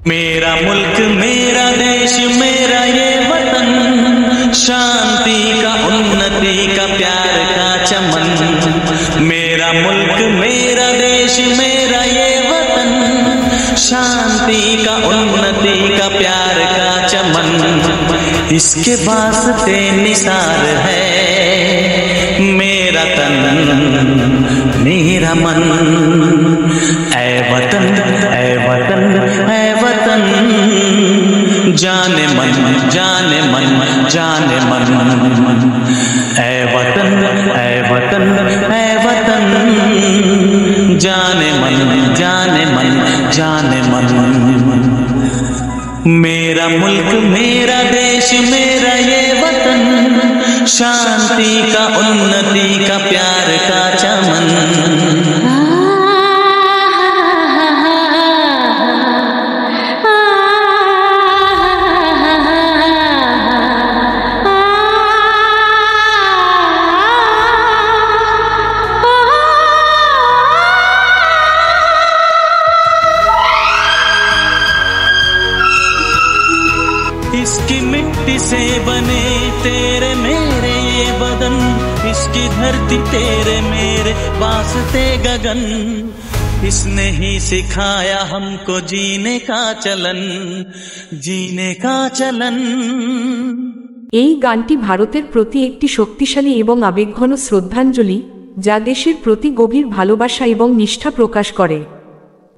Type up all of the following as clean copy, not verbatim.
मेरा मुल्क मेरा देश मेरा ये वतन, शांति का उन्नति का प्यार का चमन। मेरा मुल्क मेरा देश मेरा ये वतन, शांति का उन्नति का प्यार का चमन। इसके वास्ते निसार है मेरा तन मेरा मन। ऐ वतन ऐ वतन ऐ वतन, जाने मन जाने मन जाने मन। ऐ वतन ऐ वतन ऐ वतन, जाने मन जाने मन जाने मन। मेरा मुल्क मेरा देश मेरा ये वतन, शांति का उन्नति का प्यार का चमन। इसकी मिट्टी से बने तेरे मेरे ये बदन, इसकी धरती तेरे मेरे वास्ते गगन। इसने ही सिखाया हमको जीने का चलन, जीने का चलन। এই গানটি ভারতের প্রতি একটি শক্তিশালী এবং আবেগঘন শ্রদ্ধাঞ্জলি, যা দেশের প্রতি গভীর ভালোবাসা এবং নিষ্ঠা প্রকাশ করে।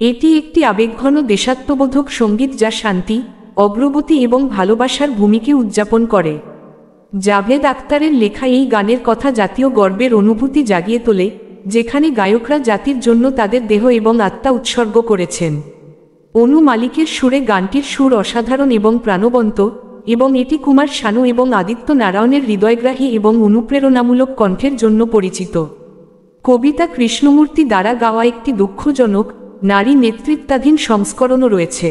এটি একটি আবেগঘন দেশাত্মবোধক সঙ্গীত যা শান্তি, অগ্রগতি এবং ভালোবাসার ভূমিকে উদযাপন করে। জাভেদ আখতারের লেখা এই গানের কথা জাতীয় গর্বের অনুভূতি জাগিয়ে তোলে, যেখানে গায়করা জাতির জন্য তাদের দেহ এবং আত্মা উৎসর্গ করেছেন। অনু মালিকের সুরে গানটির সুর অসাধারণ এবং প্রাণবন্ত, এবং এটি কুমার শানু এবং আদিত্য নারায়ণের হৃদয়গ্রাহী এবং অনুপ্রেরণামূলক কণ্ঠের জন্য পরিচিত। কবিতা কৃষ্ণমূর্তি দ্বারা গাওয়া একটি দুঃখজনক, নারী নেতৃত্বাধীন সংস্করণও রয়েছে।